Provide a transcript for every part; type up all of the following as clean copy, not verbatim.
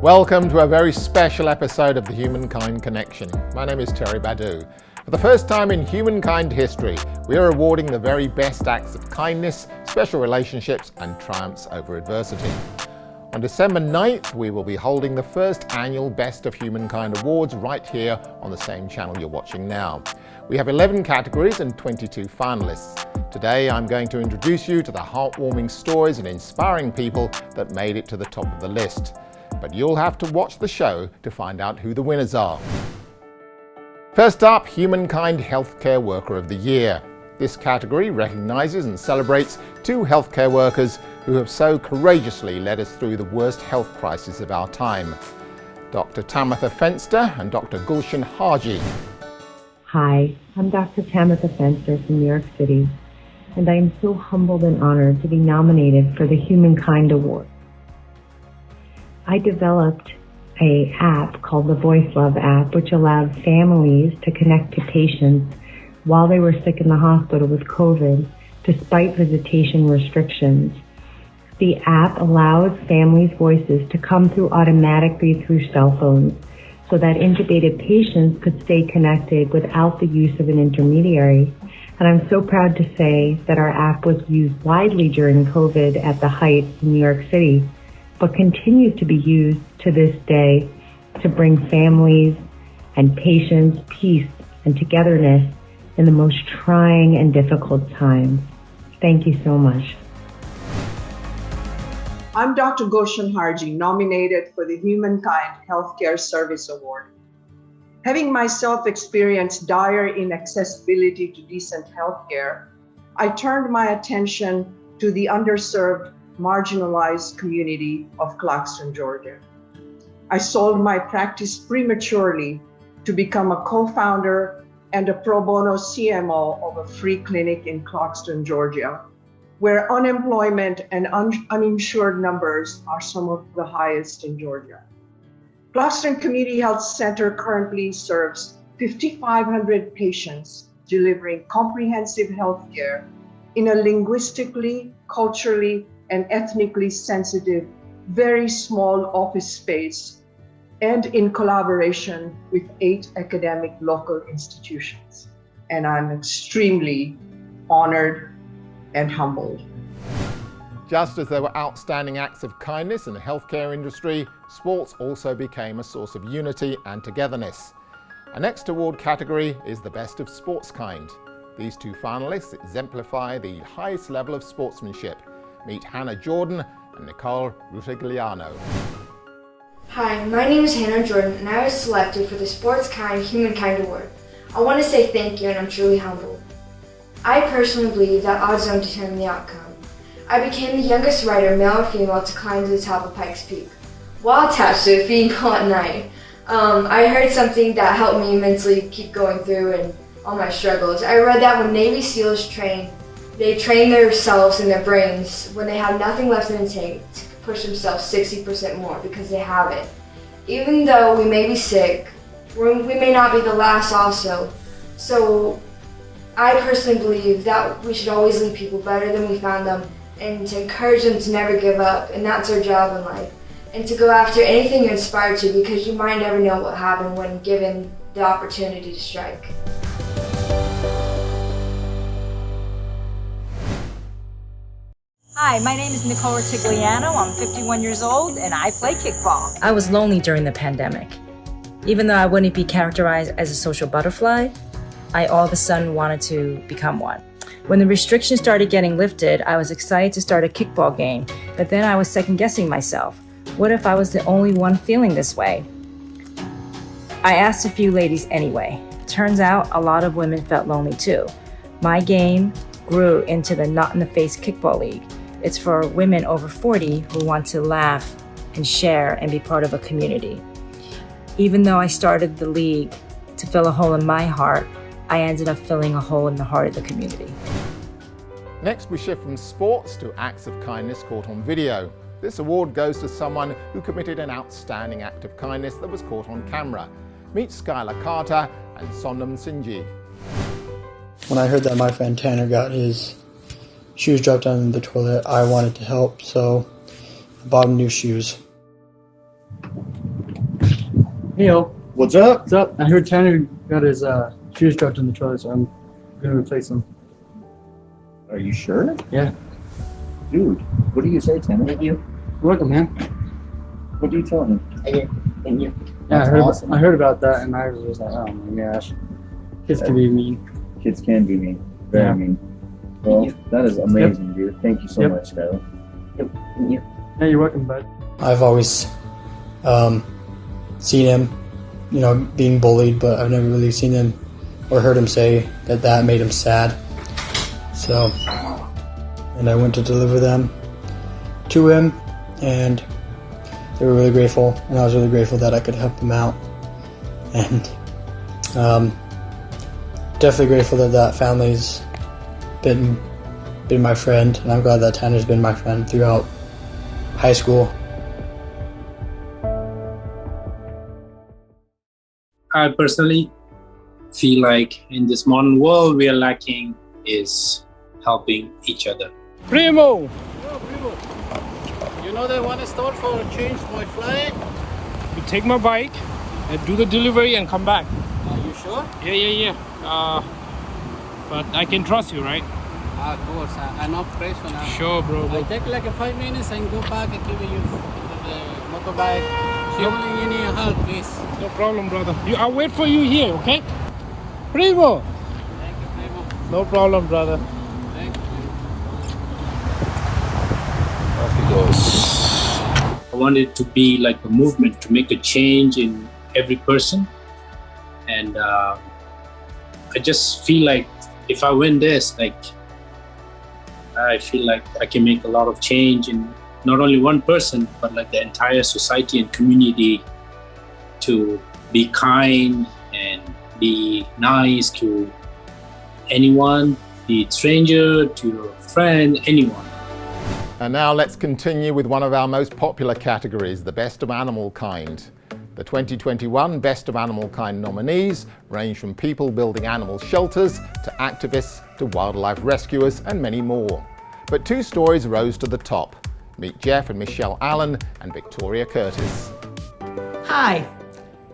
Welcome to a very special episode of the Humankind Connection. My name is Terry Badu. For the first time in Humankind history, we are awarding the very best acts of kindness, special relationships and triumphs over adversity. On December 9th, we will be holding the first annual Best of Humankind Awards right here on the same channel you're watching now. We have 11 categories and 22 finalists. Today I'm going to introduce you to the heartwarming stories and inspiring people that made it to the top of the list. But you'll have to watch the show to find out who the winners are. First up, Humankind Healthcare Worker of the Year. This category recognises and celebrates two healthcare workers who have so courageously led us through the worst health crisis of our time. Dr. Tamitha Fenster and Dr. Gulshan Haji. Hi, I'm Dr. Tamitha Fenster from New York City, and I am so humbled and honored to be nominated for the Humankind Award. I developed an app called the Voice Love app, which allowed families to connect to patients while they were sick in the hospital with COVID, despite visitation restrictions. The app allows families' voices to come through automatically through cell phones so that intubated patients could stay connected without the use of an intermediary. And I'm so proud to say that our app was used widely during COVID at the height in New York City, but continues to be used to this day to bring families and patients peace and togetherness in the most trying and difficult times. Thank you so much. I'm Dr. Gulshan Haji, nominated for the Humankind Healthcare Service Award. Having myself experienced dire inaccessibility to decent healthcare, I turned my attention to the underserved, marginalized community of Clarkston, Georgia. I sold my practice prematurely to become a co-founder and a pro bono CMO of a free clinic in Clarkston, Georgia, where unemployment and uninsured numbers are some of the highest in Georgia. Clarkston Community Health Center currently serves 5,500 patients, delivering comprehensive health care in a linguistically, culturally, and ethnically sensitive, very small office space, and in collaboration with 8 academic local institutions. And I'm extremely honored and humbled. Just as there were outstanding acts of kindness in the healthcare industry, sports also became a source of unity and togetherness. Our next award category is the Best of Sportskind. These two finalists exemplify the highest level of sportsmanship. Meet Hannah Jordan and Nicole Rutigliano. Hi, my name is Hannah Jordan and I was selected for the Sportskind Humankind Award. I want to say thank you and I'm truly humbled. I personally believe that odds don't determine the outcome. I became the youngest rider, male or female, to climb to the top of Pikes Peak, while attached to a feeding pole at night. I heard something that helped me mentally keep going through and all my struggles. I read that when Navy SEALs train, they train themselves and their brains when they have nothing left in the tank to push themselves 60% more because they have it. Even though we may be sick, we may not be the last also. So I personally believe that we should always leave people better than we found them and to encourage them to never give up, and that's our job in life. And to go after anything you're inspired to, because you might never know what will happen when given the opportunity to strike. Hi, my name is Nicole Rutigliano. I'm 51 years old and I play kickball. I was lonely during the pandemic. Even though I wouldn't be characterized as a social butterfly, I all of a sudden wanted to become one. When the restrictions started getting lifted, I was excited to start a kickball game, but then I was second guessing myself. What if I was the only one feeling this way? I asked a few ladies anyway. Turns out a lot of women felt lonely too. My game grew into the Not in the Face Kickball League. It's for women over 40 who want to laugh and share and be part of a community. Even though I started the league to fill a hole in my heart, I ended up filling a hole in the heart of the community. Next, we shift from sports to acts of kindness caught on video. This award goes to someone who committed an outstanding act of kindness that was caught on camera. Meet Skylar Carter and Sonam Sinji. When I heard that my friend Tanner got his shoes dropped down in the toilet, I wanted to help, so I bought him new shoes. Hey, yo. What's up? What's up? I heard Tanner got his shoes dropped in the trailer, so I'm gonna replace them. Are you sure? Yeah. Dude, what do you say, Tanner? Thank you. You're welcome, man. What do you tell him? Thank you. That's awesome. I heard about that, and I was just like, oh my gosh. Kids can be mean. Kids can be mean. Very mean. Well, that is amazing, dude. Thank you so much, Tyler. Thank you. Yeah, you're welcome, bud. I've always seen him, being bullied, but I've never really seen him or heard him say that made him sad. So, and I went to deliver them to him, and they were really grateful, and I was really grateful that I could help them out. And definitely grateful that family's been my friend, and I'm glad that Tanner's been my friend throughout high school. I personally feel like in this modern world we are lacking is helping each other. Primo! Yo, Primo. You know they want to start for a change my flight? You take my bike and do the delivery and come back. Are you sure? Yeah. But I can trust you, right? Of course, I'm not pressure now. Sure, bro. I take like 5 minutes and go back and give you the motorbike. Surely you need help, please. No problem, brother. I'll wait for you here, okay? Primo! Thank you, Primo. No problem, brother. Thank you. Off he goes. I want it to be like a movement to make a change in every person. And I just feel like if I win this, I feel like I can make a lot of change in not only one person, but like the entire society and community, to be kind and be nice to anyone, be it stranger, to your friend, anyone. And now let's continue with one of our most popular categories, the Best of Animalkind. The 2021 Best of Animalkind nominees range from people building animal shelters to activists to wildlife rescuers and many more. But 2 stories rose to the top. Meet Jeff and Michelle Allen and Victoria Curtis. Hi,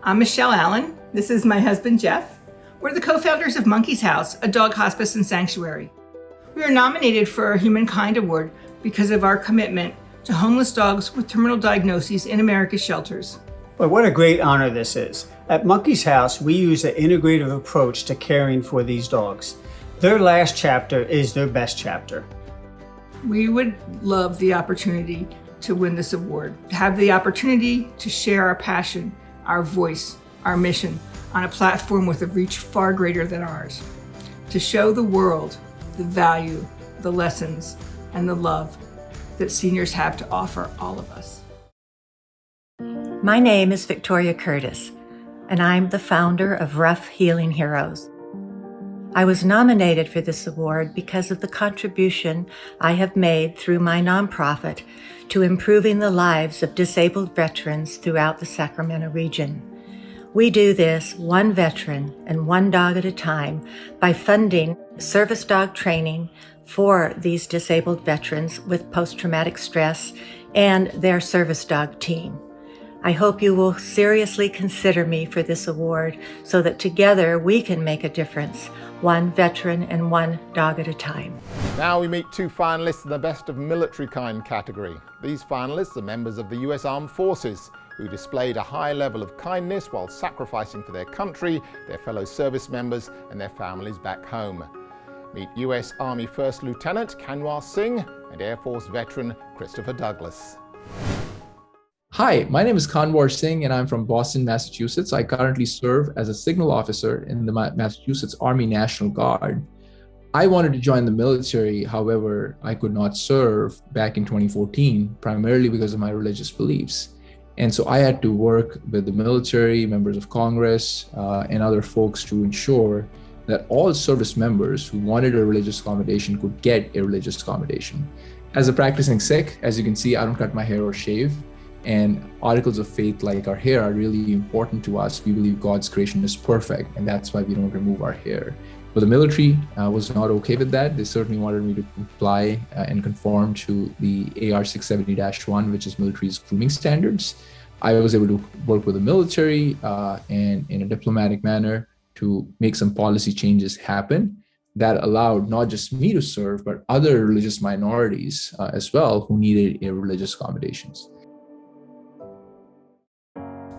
I'm Michelle Allen. This is my husband, Jeff. We're the co-founders of Monkey's House, a dog hospice and sanctuary. We are nominated for a Humankind Award because of our commitment to homeless dogs with terminal diagnoses in America's shelters. Well, what a great honor this is. At Monkey's House, we use an integrative approach to caring for these dogs. Their last chapter is their best chapter. We would love the opportunity to win this award, to have the opportunity to share our passion, our voice, our mission on a platform with a reach far greater than ours, to show the world the value, the lessons, and the love that seniors have to offer all of us. My name is Victoria Curtis, and I'm the founder of Rough Healing Heroes. I was nominated for this award because of the contribution I have made through my nonprofit to improving the lives of disabled veterans throughout the Sacramento region. We do this one veteran and one dog at a time by funding service dog training for these disabled veterans with post-traumatic stress and their service dog team. I hope you will seriously consider me for this award so that together we can make a difference, one veteran and one dog at a time. Now we meet 2 finalists in the Best of Militarykind category. These finalists are members of the US Armed Forces who displayed a high level of kindness while sacrificing for their country, their fellow service members and their families back home. Meet US Army First Lieutenant Kanwar Singh and Air Force veteran Christopher Douglas. Hi, my name is Kanwar Singh and I'm from Boston, Massachusetts. I currently serve as a signal officer in the Massachusetts Army National Guard. I wanted to join the military, however, I could not serve back in 2014, primarily because of my religious beliefs. And so I had to work with the military, members of Congress, and other folks to ensure that all service members who wanted a religious accommodation could get a religious accommodation. As a practicing Sikh, as you can see, I don't cut my hair or shave. And articles of faith like our hair are really important to us. We believe God's creation is perfect, and that's why we don't remove our hair. But the military was not okay with that. They certainly wanted me to comply and conform to the AR 670-1, which is military's grooming standards. I was able to work with the military and in a diplomatic manner to make some policy changes happen that allowed not just me to serve, but other religious minorities as well who needed religious accommodations.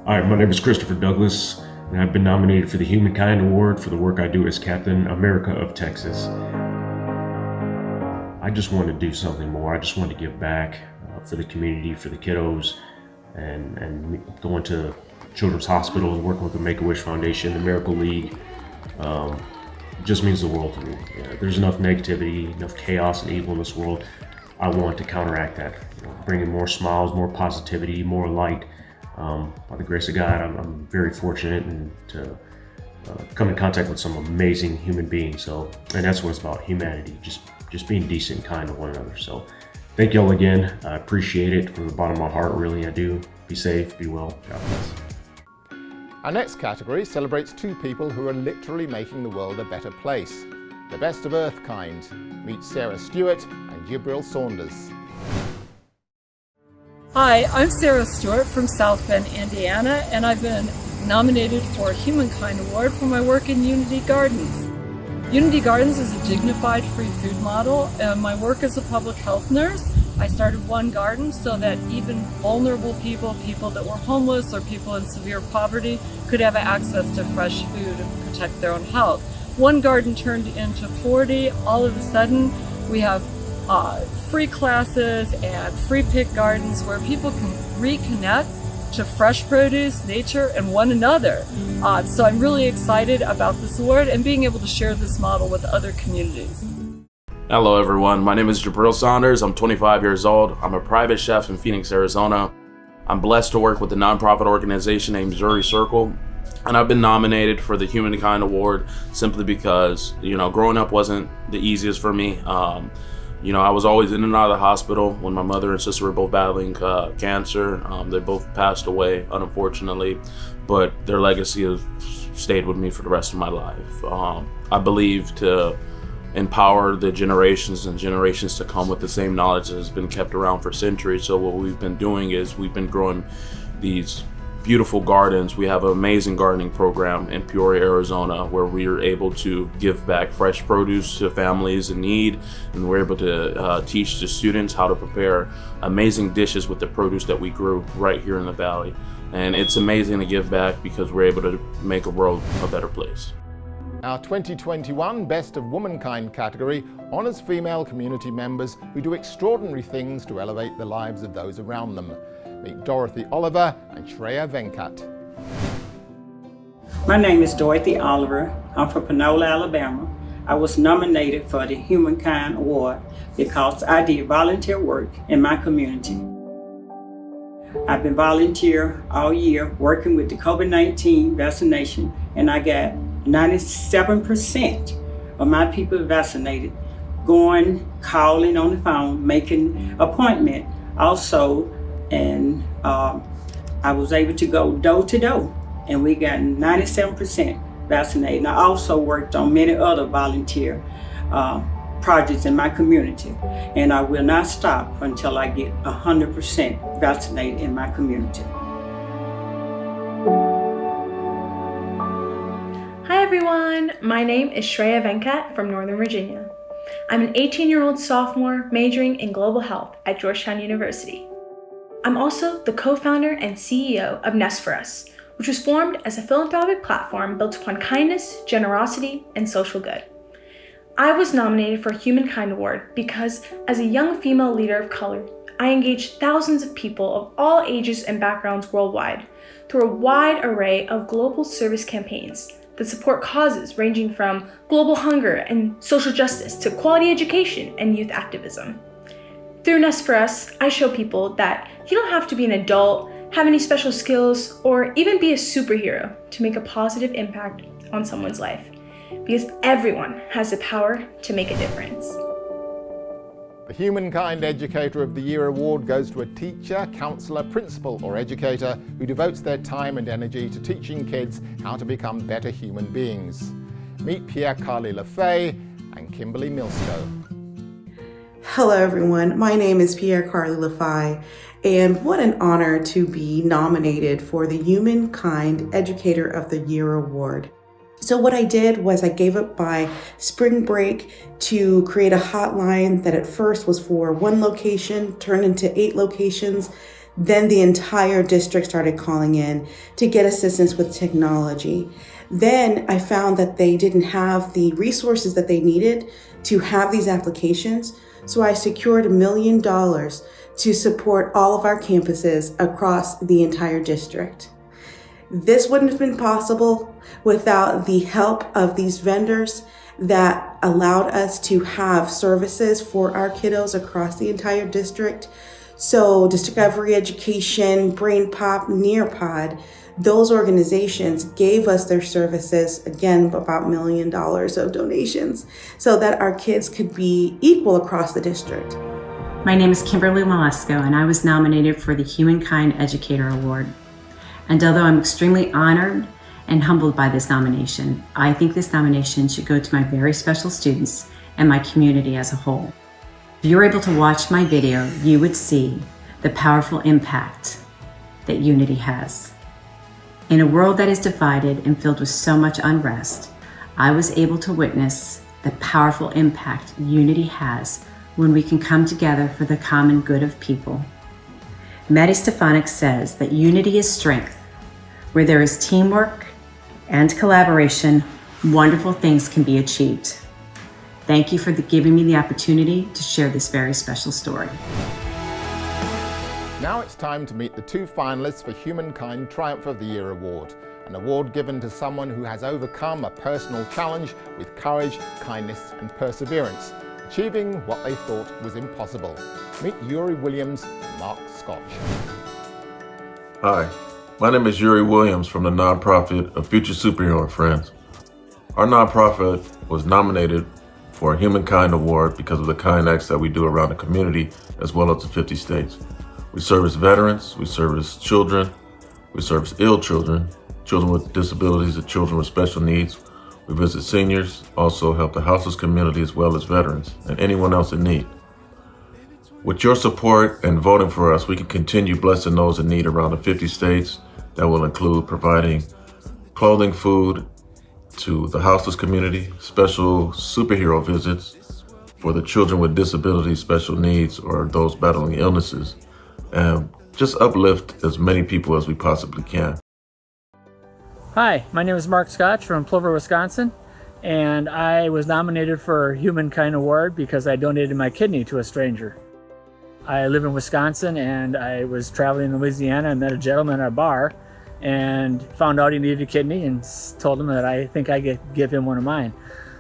Hi, my name is Christopher Douglas, and I've been nominated for the Humankind Award for the work I do as Captain America of Texas. I just want to do something more. I just want to give back for the community, for the kiddos, and going to children's hospitals, working with the Make-A-Wish Foundation, the Miracle League. It just means the world to me. There's enough negativity, enough chaos and evil in this world. I want to counteract that, bringing more smiles, more positivity, more light. By the grace of God, I'm very fortunate and to come in contact with some amazing human beings. And that's what it's about, humanity, just being decent and kind to one another. So thank you all again. I appreciate it from the bottom of my heart, really, I do. Be safe, be well, God bless. Our next category celebrates two people who are literally making the world a better place. The best of Earth kind. Meet Sarah Stewart and Jibril Saunders. Hi, I'm Sarah Stewart from South Bend, Indiana, and I've been nominated for a Humankind Award for my work in Unity Gardens. Unity Gardens is a dignified free food model, and my work as a public health nurse, I started one garden so that even vulnerable people that were homeless or people in severe poverty could have access to fresh food and protect their own health. One garden turned into 40. All of a sudden, we have free classes and free pick gardens where people can reconnect to fresh produce, nature, and one another. So I'm really excited about this award and being able to share this model with other communities. Hello everyone, my name is Jibril Saunders. I'm 25 years old. I'm a private chef in Phoenix, Arizona. I'm blessed to work with a nonprofit organization named Missouri Circle, and I've been nominated for the Humankind Award simply because, growing up wasn't the easiest for me. I was always in and out of the hospital when my mother and sister were both battling cancer. They both passed away, unfortunately, but their legacy has stayed with me for the rest of my life. I believe to empower the generations and generations to come with the same knowledge that has been kept around for centuries. So what we've been doing is we've been growing these beautiful gardens. We have an amazing gardening program in Peoria, Arizona, where we are able to give back fresh produce to families in need, and we're able to teach the students how to prepare amazing dishes with the produce that we grew right here in the valley. And it's amazing to give back because we're able to make a world a better place. Our 2021 Best of Womankind category honours female community members who do extraordinary things to elevate the lives of those around them. Meet Dorothy Oliver and Shreya Venkat. My name is Dorothy Oliver. I'm from Panola, Alabama. I was nominated for the Humankind Award because I did volunteer work in my community. I've been volunteer all year working with the COVID-19 vaccination, and I got 97% of my people vaccinated, calling on the phone, making appointment also, and I was able to go door to door, and we got 97% vaccinated. And I also worked on many other volunteer projects in my community, and I will not stop until I get 100% vaccinated in my community. Hi everyone, my name is Shreya Venkat from Northern Virginia. I'm an 18-year-old sophomore majoring in global health at Georgetown University. I'm also the co-founder and CEO of Nest for Us, which was formed as a philanthropic platform built upon kindness, generosity, and social good. I was nominated for a Humankind Award because as a young female leader of color, I engaged thousands of people of all ages and backgrounds worldwide through a wide array of global service campaigns that support causes ranging from global hunger and social justice to quality education and youth activism. Through Nest for Us, I show people that you don't have to be an adult, have any special skills, or even be a superhero to make a positive impact on someone's life, because everyone has the power to make a difference. The Humankind Educator of the Year award goes to a teacher, counsellor, principal or educator who devotes their time and energy to teaching kids how to become better human beings. Meet Pierre-Carly Lefay and Kimberly Milsko. Hello, everyone. My name is Pierre Carly Lafay, and what an honor to be nominated for the Humankind Educator of the Year Award. So what I did was I gave up my spring break to create a hotline that at first was for one location, turned into 8 locations. Then the entire district started calling in to get assistance with technology. Then I found that they didn't have the resources that they needed to have these applications. So I secured $1 million to support all of our campuses across the entire district. This wouldn't have been possible without the help of these vendors that allowed us to have services for our kiddos across the entire district. So Discovery Education, Brain Pop, Nearpod, those organizations gave us their services, again, about $1 million of donations, so that our kids could be equal across the district. My name is Kimberly Malesko, and I was nominated for the Humankind Educator Award. And although I'm extremely honored and humbled by this nomination, I think this nomination should go to my very special students and my community as a whole. If you were able to watch my video, you would see the powerful impact that unity has. In a world that is divided and filled with so much unrest, I was able to witness the powerful impact unity has when we can come together for the common good of people. Maddie Stefanik says that unity is strength. Where there is teamwork and collaboration, wonderful things can be achieved. Thank you for giving me the opportunity to share this very special story. Now it's time to meet the 2 finalists for Humankind Triumph of the Year Award, an award given to someone who has overcome a personal challenge with courage, kindness and perseverance, achieving what they thought was impossible. Meet Yuri Williams and Mark Scotch. Hi, my name is Yuri Williams from the nonprofit of Future Superhero Friends. Our nonprofit was nominated for a Humankind Award because of the kind acts that we do around the community as well as the 50 states. We service veterans, we service children, we service ill children, children with disabilities and children with special needs. We visit seniors, also help the houseless community as well as veterans and anyone else in need. With your support and voting for us, we can continue blessing those in need around the 50 states. That will include providing clothing, food to the houseless community, special superhero visits for the children with disabilities, special needs, or those battling illnesses, and just uplift as many people as we possibly can. Hi, my name is Mark Scotch from Plover, Wisconsin, and I was nominated for Humankind Award because I donated my kidney to a stranger. I live in Wisconsin, and I was traveling in Louisiana and met a gentleman at a bar and found out he needed a kidney and told him that I think I could give him one of mine.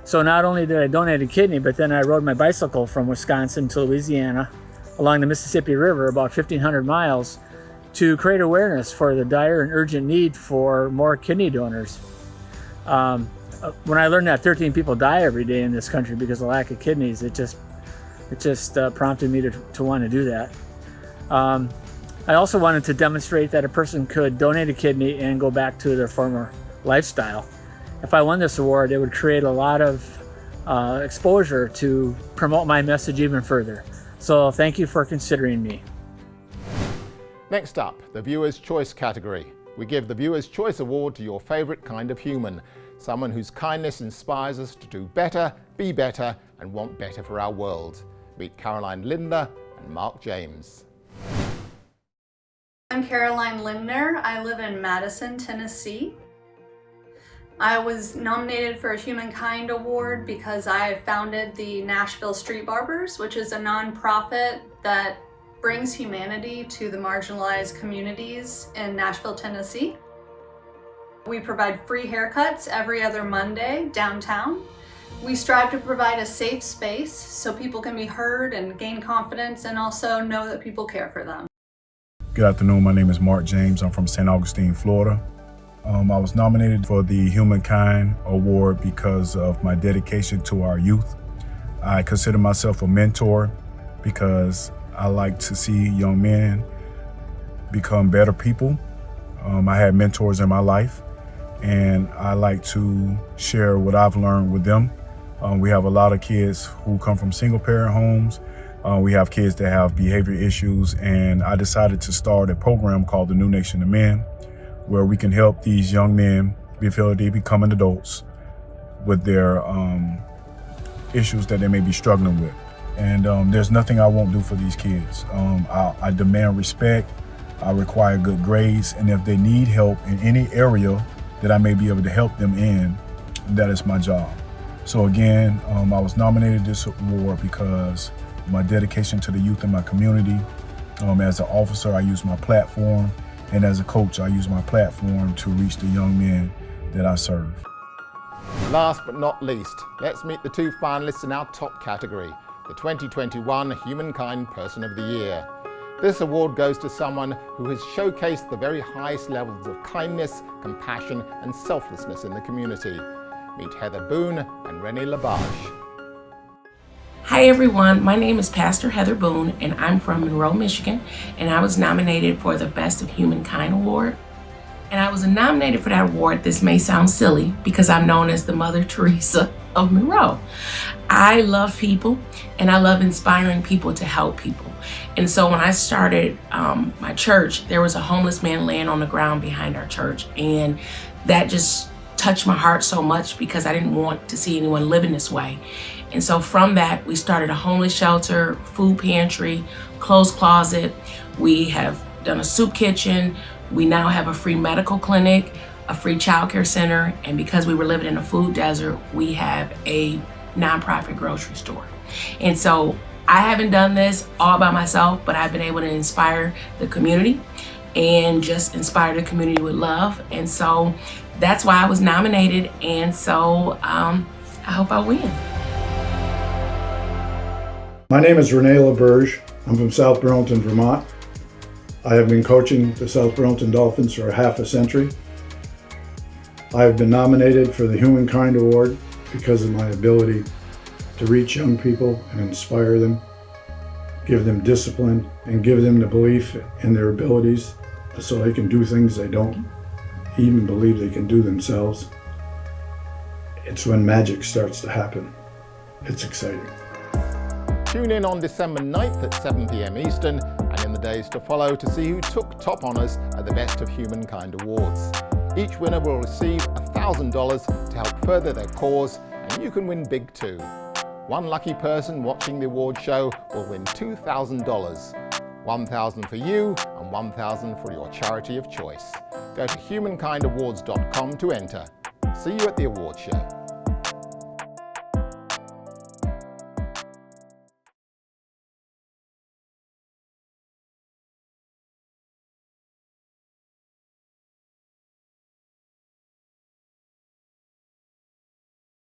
So not only did I donate a kidney, but then I rode my bicycle from Wisconsin to Louisiana along the Mississippi River, about 1,500 miles, to create awareness for the dire and urgent need for more kidney donors. When I learned that 13 people die every day in this country because of lack of kidneys, it just prompted me to want to do that. I also wanted to demonstrate that a person could donate a kidney and go back to their former lifestyle. If I won this award, it would create a lot of exposure to promote my message even further. So thank you for considering me. Next up, the Viewer's Choice category. We give the Viewer's Choice Award to your favourite kind of human, someone whose kindness inspires us to do better, be better, and want better for our world. Meet Caroline Lindner and Mark James. I'm Caroline Lindner. I live in Madison, Tennessee. I was nominated for a Humankind Award because I founded the Nashville Street Barbers, which is a nonprofit that brings humanity to the marginalized communities in Nashville, Tennessee. We provide free haircuts every other Monday downtown. We strive to provide a safe space so people can be heard and gain confidence and also know that people care for them. Good afternoon, my name is Mark James. I'm from St. Augustine, Florida. I was nominated for the Humankind Award because of my dedication to our youth. I consider myself a mentor because I like to see young men become better people. I had mentors in my life, and I like to share what I've learned with them. We have a lot of kids who come from single parent homes We have kids that have behavior issues, and I decided to start a program called the New Nation of Men, where we can help these young men before they becoming adults with their issues that they may be struggling with. And there's nothing I won't do for these kids. I demand respect, I require good grades, and if they need help in any area that I may be able to help them in, that is my job. So again, I was nominated this award because my dedication to the youth in my community. As an officer, I use my platform, and as a coach, I use my platform to reach the young men that I serve. Last but not least, let's meet the two finalists in our top category, the 2021 Humankind Person of the Year. This award goes to someone who has showcased the very highest levels of kindness, compassion, and selflessness in the community. Meet Heather Boone and Renee Labarge. Hi everyone, my name is Pastor Heather Boone and I'm from Monroe, Michigan, and I was nominated for the Best of Humankind Award. And I was nominated for that award. This may sound silly because I'm known as the Mother Teresa of Monroe. I love people and I love inspiring people to help people. And so when I started my church, there was a homeless man laying on the ground behind our church, and that just touched my heart so much because I didn't want to see anyone living this way. And so from that, we started a homeless shelter, food pantry, clothes closet. We have done a soup kitchen. We now have a free medical clinic, a free childcare center, and because we were living in a food desert, we have a nonprofit grocery store. And so I haven't done this all by myself, but I've been able to inspire the community and just inspire the community with love. And so that's why I was nominated, and so I hope I win. My name is Renee Labarge. I'm from South Burlington, Vermont. I have been coaching the South Burlington Dolphins for half a century. I have been nominated for the Humankind Award because of my ability to reach young people and inspire them, give them discipline, and give them the belief in their abilities so they can do things they don't even believe they can do themselves. It's when magic starts to happen. It's exciting. Tune in on December 9th at 7 p.m. Eastern and in the days to follow to see who took top honours at the Best of Humankind Awards. Each winner will receive $1,000 to help further their cause, and you can win big too. One lucky person watching the award show will win $2,000. $1,000 for you and $1,000 for your charity of choice. Go to humankindawards.com to enter. See you at the award show.